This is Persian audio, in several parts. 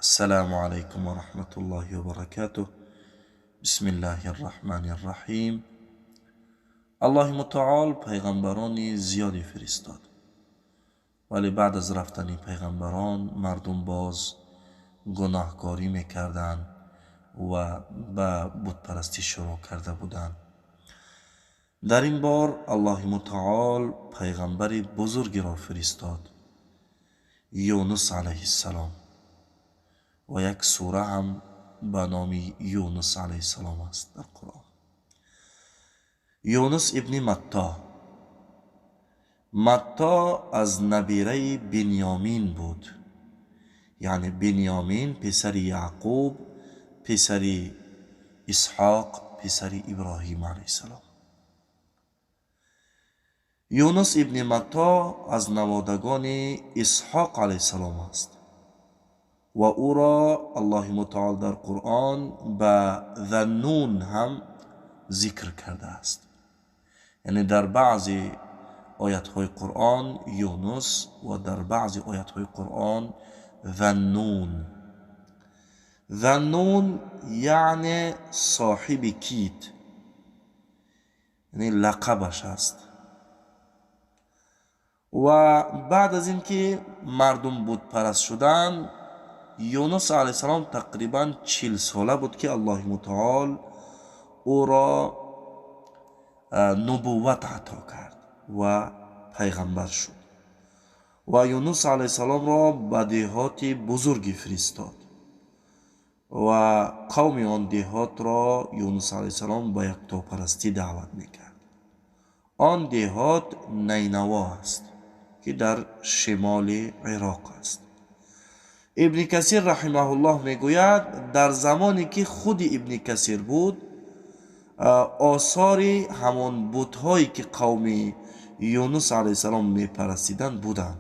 السلام عليكم ورحمة الله وبركاته. بسم الله الرحمن الرحیم. الله متعال پیغمبرانی زیادی فرستاد، ولی بعد از رفتن پیغمبران مردم باز گناهکاری میکردند و به بت پرستی شروع کرده بودند. در این بار الله متعال پیغمبر بزرگی را فرستاد، یونس علیه السلام، و یک سوره هم به نام یونس علیه السلام است در قرآن. یونس ابن متی از نبیره بنیامین بود، یعنی بنیامین پسر یعقوب، پسر اسحاق، پسر ابراهیم علیه السلام. یونس ابن متی از نوادگان اسحاق علیه السلام است و او را الله متعال در قرآن به ذنون هم ذکر کرده است. یعنی در بعضی آیت های قرآن یونس و در بعضی آیت های قرآن ذنون. ذنون یعنی صاحب کیت، یعنی لقبش است. و بعد از اینکه مردم بت پرست شدند، یونس علیه السلام تقریبا 40 ساله بود که الله متعال او را نبوت عطا کرد و پیغمبر شد و یونس علیه السلام را به دهات بزرگی فرستاد و قوم آن دهات را یونس علیه السلام به یکتاپرستی دعوت میکرد. آن دهات نینوا است که در شمال عراق است. ابن کثیر رحمه الله میگوید در زمانی که خود ابن کثیر بود، آثار همان بت‌هایی که قوم یونس علیه السلام میپرستیدند بودند.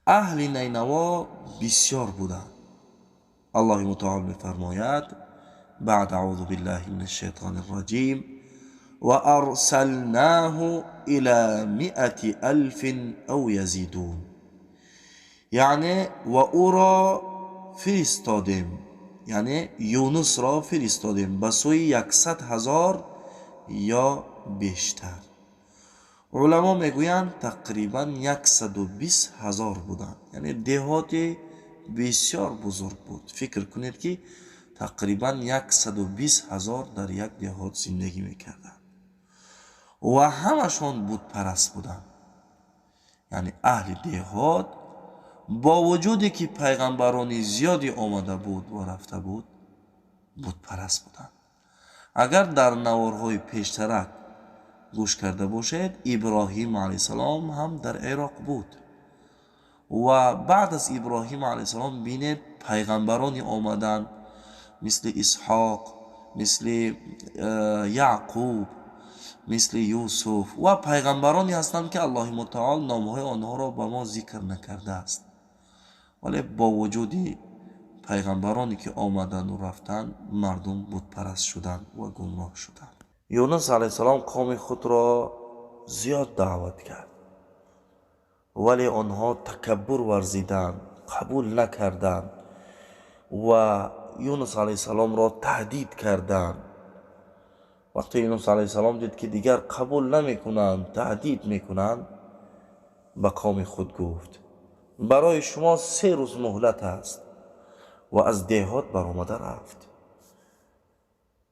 اهل نینوا بسیار بودند. الله متعال میفرماید بعد اعوذ بالله من الشیطان الرجیم و ارسلناه الى 100,000 او یزیدون، یعنی و او را فرستادیم، یعنی یونس را فرستادیم به سوی 100,000 یا بیشتر. علما میگویند تقریبا 120,000 بودند، یعنی دهات بسیار بزرگ بود. فکر کنید که تقریبا 120,000 در یک دهات زندگی میکردند و همشان بت پرست بودند. یعنی اهل دهات با وجودی که پیغمبرانی زیادی آمده بود و رفته بود، بت پرست بودند. اگر در نوارهای پیشترک گوش کرده باشید، ابراهیم علیه السلام هم در عراق بود و بعد از ابراهیم علیه السلام بینید پیغمبرانی آمدند مثل اسحاق، مثل یعقوب، مثل یوسف و پیغمبرانی هستند که الله متعال نامهای آنها را به ما ذکر نکرده است، ولی با وجود پیغمبرانی که آمدند و رفتند مردم بت پرست شدند و گمراه شدند. یونس علیه السلام قوم خود را زیاد دعوت کرد، ولی آنها تکبر ورزیدند، قبول نکردند و یونس علیه السلام را تهدید کردند. وقتی یونس علیه السلام دید که دیگر قبول نمیکنند، تهدید میکنند، به قوم خود گفت برای شما 3 روز مهلت است و از دهات برآمده رفت.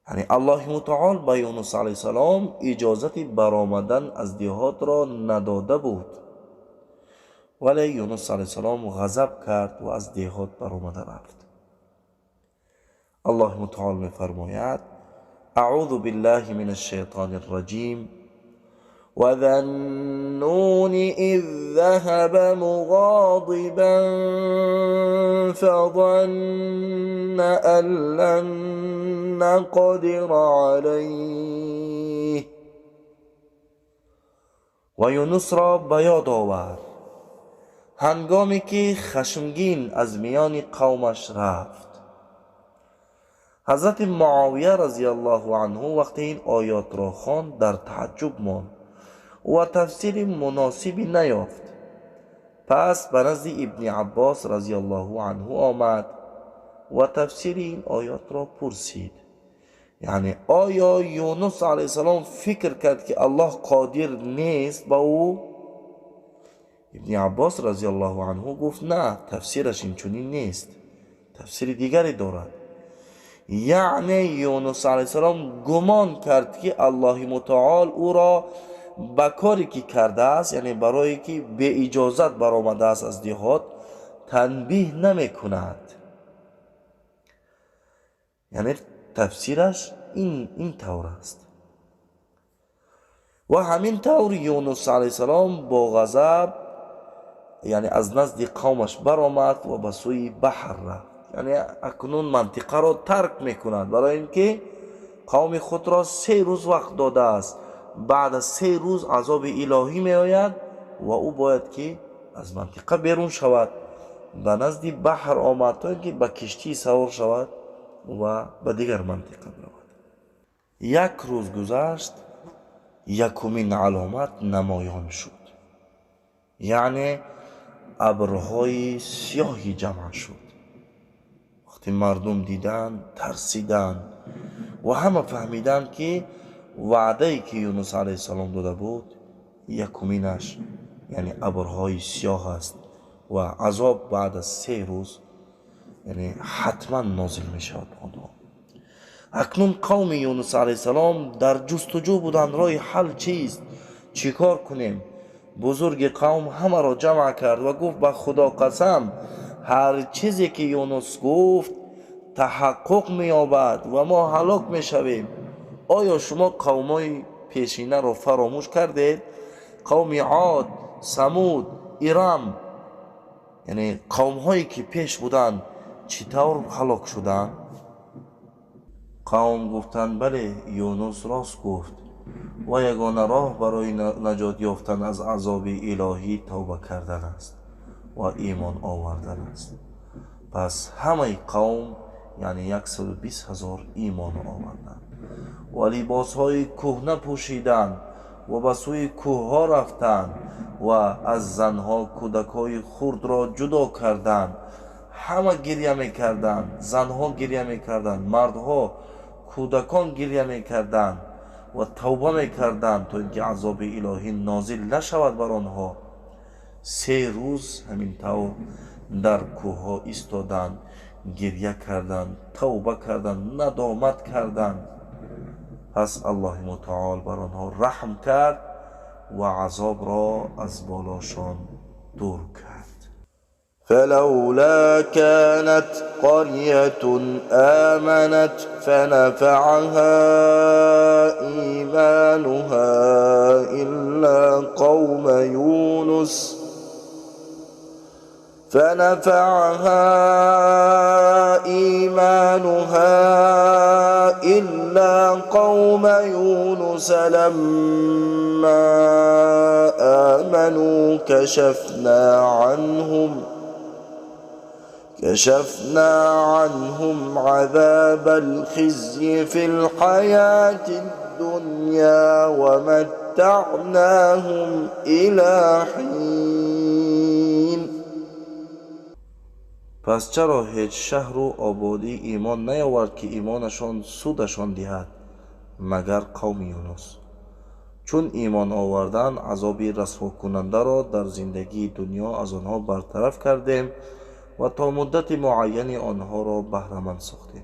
یعنی الله متعال به یونس علیه السلام اجازت برآمدن از دهات را نداده بود، ولی یونس علیه السلام غضب کرد و از دهات برآمده رفت. الله متعال میفرماید اعوذ بالله من الشیطان الرجیم و ذا النون اذ ذهب مغاضبا فظن ان لن نقدر علیه. و یونس را به یاد آورد هنگامی که خشمگین از میان قومش رفت. حضرت معاویه رضی الله عنه وقتی این آیات را خواند در تعجب ماند و تفسیر مناسبی نیافت. پس به نزد ابن عباس رضی الله عنه آمد و تفسیر این آیات را پرسید. یعنی آیا یونس علیه السلام فکر کرد که الله قادر نیست با او؟ ابن عباس رضی الله عنه گفت نه، تفسیرش این چنین نیست، تفسیر دیگری دارد. یعنی یونس علیه السلام گمان کرد که الله متعال او را به کاری که کرده است، یعنی برای که به اجازت برآمده است از دیهات، تنبیه نمی کند. یعنی تفسیرش این طور است. و همین طور یونس علیه السلام با غضب یعنی از نزد قومش برآمد و به سوی بحر رفت. یعنی اکنون منطقه را ترک میکند، برای اینکه قوم خود را 3 روز وقت داده است. بعد از 3 روز عذاب الهی می آید و او باید که از منطقه بیرون شود. به نزد بحر آمد تا اینکه به کشتی سوار شود و به دیگر منطقه برود. 1 روز گذشت، یکمین علامت نمایان شد. یعنی ابرهای سیاهی جمع شد. وقتی مردم دیدن ترسیدن و همه فهمیدن که وعده‌ای که یونس علیه السلام داده بود یکمینش یعنی ابرهای سیاه است و عذاب بعد از 3 روز یعنی حتما نازل می شود آنها. اکنون قوم یونس علیه السلام در جستجو بودند راه حل چیست، چیکار کنیم. بزرگ قوم همه را جمع کرد و گفت به خدا قسم هر چیزی که یونس گفت تحقق می یابد و ما هلاک می شویم. آیا شما قومای پیشینه را فراموش کردید؟ قوم عاد، ثمود، ارم، یعنی قوم هایی که پیش بودند چطور هلاک شدند؟ قوم گفتند بله، یونس راست گفت و یگانه راه برای نجات یافتن از عذاب الهی توبه کردن است و ایمان آوردن است. پس همه قوم یعنی 120,000 ایمان آوردند و لباس های کهنه پوشیدند و به سوی کوه ها رفتند و از زنها کودک های خرد را جدا کردند. همه گریه می کردند، زنها گریه می کردند، مردها کودکان گریه می کردند و توبه می کردند تا اینکه عذاب الهی نازل نشود بر آنها. 3 روز همین طور در کوه ها ایستادند، گریه کردند، توبه کردند، ندامت کردند. پس الله متعال بر آنها رحم کرد و عذاب را از بالاشان دور کرد. فلولا كانت قرية آمنت فنفعها إيمانها إلا قوم يونس لما آمنوا كشفنا عنهم عذاب الخزي في الحياة الدنيا ومتعناهم إلى حين. پس چرا هیچ شهر و آبادی ایمان نیاورد که ایمانشان سودشان دهد مگر قوم یونس؟ چون ایمان آوردن عذابی رسوا کننده را در زندگی دنیا از آنها برطرف کردیم و تا مدت معین آنها را بهره‌مند ساختیم.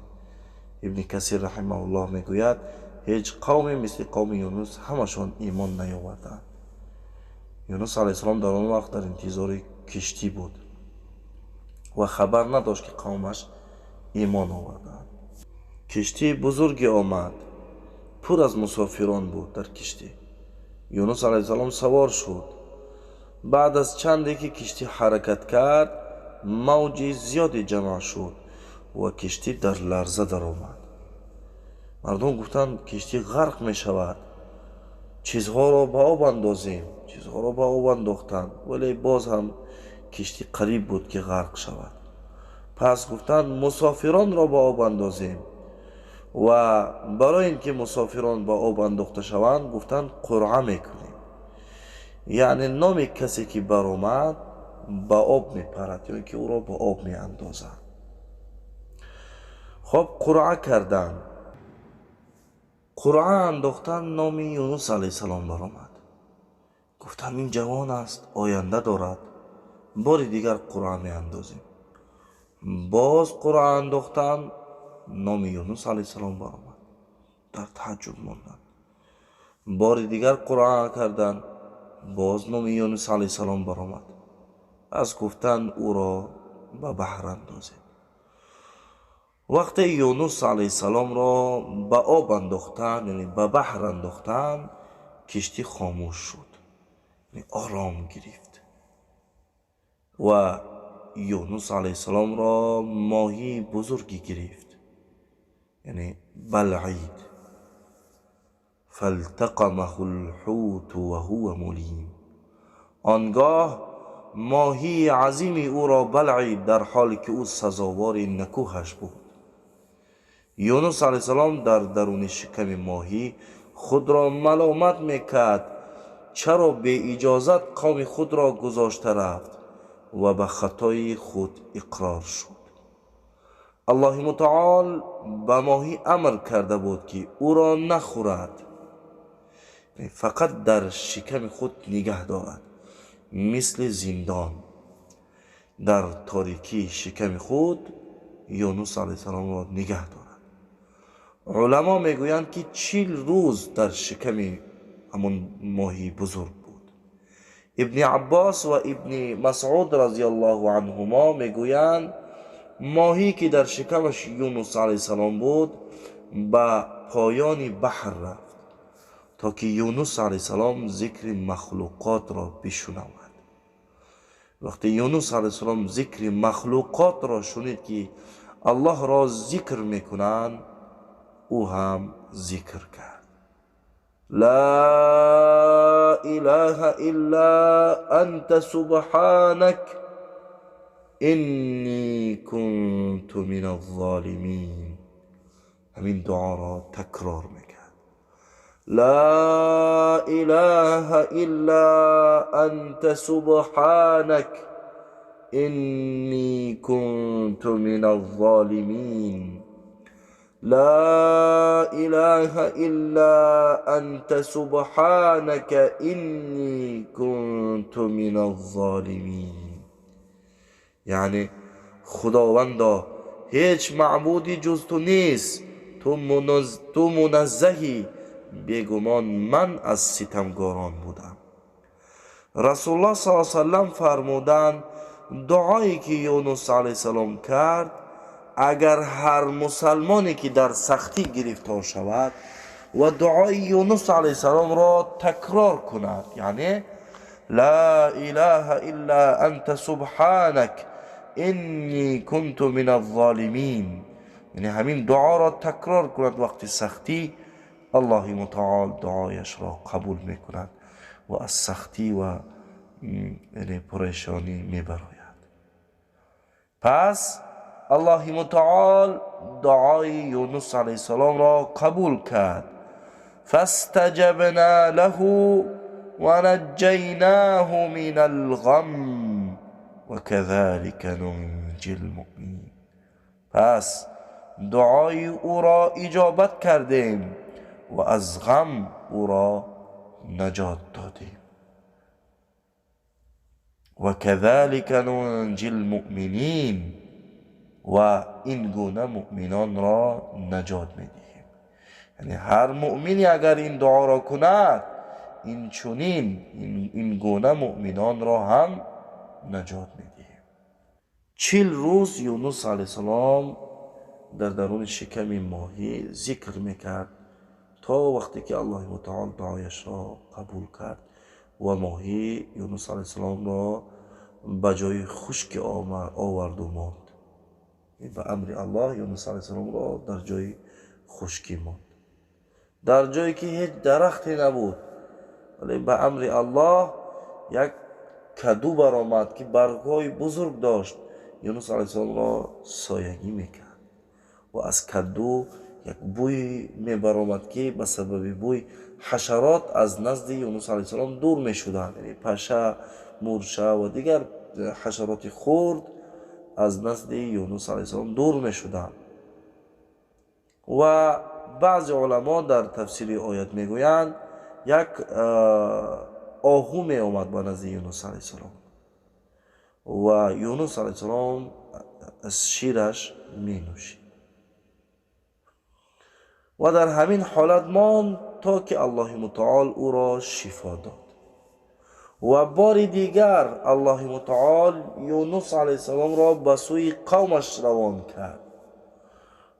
ابن کثیر رحمه الله میگوید هیچ قومی مثل قوم یونس همشان ایمان نیاوردند. یونس علیه السلام در آن وقت در انتظار کشتی بود و خبر نداشت که قومش ایمان آوردند. کشتی بزرگی آمد، پر از مسافران بود. در کشتی یونس علیه السلام سوار شد. بعد از چندی که کشتی حرکت کرد موج زیادی جمع شد و کشتی در لرزه در آمد. مردم گفتند کشتی غرق می شود، چیزها را به آب اندازیم. چیزها را به آب انداختند ولی باز هم کشتی قریب بود که غرق شود. پس گفتند مسافران را به آب اندازیم و برای اینکه مسافران به آب انداخته شوند گفتند قرعه میکنیم. یعنی نام کسی که برآمد با آب میپرد یا که او را با آب میاندازد. خب قرعه کردن، قرعه انداختن، نام یونس علیه السلام برآمد. گفتن این جوان است، آینده دارد، بار دیگر قرعه می اندازیم. باز قرعه انداختن، نام یونس علیه السلام برآمد. در تعجب ماندند. بار دیگر قرعه کردند، باز نام یونس علیه السلام برآمد. از گفتن او را به بحر اندازید. وقتی یونس علیه السلام را به آب انداختند، یعنی به بحر انداختند، کشتی خاموش شد، یعنی آرام گرفت. و یونس علیه السلام را ماهی بزرگی گرفت، یعنی بلعید. فالتقمه الحوت و هو ملیم. آنگاه ماهی عظیمی او را بلعید در حالی که او سزاوار نکوهش بود. یونس علیه السلام در درون شکم ماهی خود را ملامت میکرد چرا به اجازت قوم خود را گذاشته رفت و به خطای خود اقرار شد. الله متعال به ماهی امر کرده بود که او را نخورد، فقط در شکم خود نگه دارد، مثل زندان در تاریکی شکم خود یونس علیه السلام را نگه دارد. علما میگویند که 40 روز در شکم همون ماهی بزرگ بود. ابن عباس و ابن مسعود رضی الله عنهما میگویند ماهی که در شکمش یونس علیه السلام بود به پایان بحر رفت تا که یونس علیه السلام ذکر مخلوقات را بشنود. وقتی یونس علیه السلام ذکر مخلوقات را شنید که الله را ذکر میکنند، او هم ذکر کرد. لا اله الا انت سبحانك انی کنت من الظالمین. همین دعا را تکرار میکرد. لا اله الا انت سبحانك انی کنت من الظالمین. لا اله الا انت سبحانك انی کنت من الظالمین. یعنی خداوندا هیچ معبودی جز تو نیست، تو منزهی، بیگمان من از ستمگاران بودم. رسول الله صلی الله علیه وسلم فرمودند دعایی که یونس علیه السلام کرد، اگر هر مسلمانی که در سختی گرفتار شود و دعای یونس علیه السلام را تکرار کند، یعنی لا اله الا انت سبحانك انی کنت من الظالمین، یعنی همین دعا را تکرار کند وقتی سختی، الله متعال دعایش را قبول میکند و از سختی و یعنی پریشانی میبراید. پس الله متعال دعای یونس علیه السلام را قبول کرد. فاستجبنا له و نجیناه من الغم و كذلك ننجی المؤمنین. پس دعای او را اجابت کردیم و از غم او را نجات دادیم. و كذلك ننجی المؤمنین، و این گونه مؤمنان را نجات میدهیم. یعنی هر مؤمنی اگر این دعا را کند، این گونه مؤمنان را هم نجات میدهیم. 40 روز یونس علیه السلام در درون شکم ماهی ذکر میکرد تا وقتی که الله متعال دعایش را قبول کرد و ماهی یونس علیه السلام را به جای خشک آورد و ماند. به امر الله یونس علیه السلام را در جای خشکی ماند، در جایی که هیچ درختی نبود، ولی به امر الله یک کدو برآمد که برگ‌های بزرگ داشت. یونس علیه السلام را سایگی میکرد و از کدو یک بوی میبرآمد که به سبب بوی حشرات از نزد یونس علیه السلام دور میشدند، یعنی پشه، مورچه و دیگر حشرات خرد از نزد یونس علیه السلام دور می شدند. و بعضی علما در تفسیر آیت می گویند یک آهو می آمد به نزد یونس علیه السلام و یونس علیه السلام از شیرش می نوشید و در همین حالت ماند تا که الله متعال او را شفا داد. و بار دیگر الله متعال یونس علیه السلام را به سوی قومش روان کرد.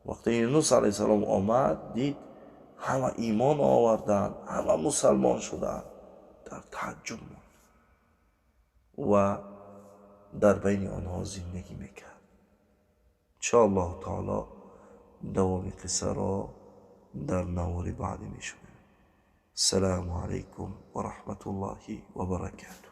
وقتی یونس علیه السلام آمد دید همه ایمان آوردند، همه مسلمان شدند، در تعجب ماند و در بین آنها زندگی میکرد. انشاءالله تعالی دوام قصه را در نوار بعدی میشونیم. السلام علیکم و رحمت الله و برکاته.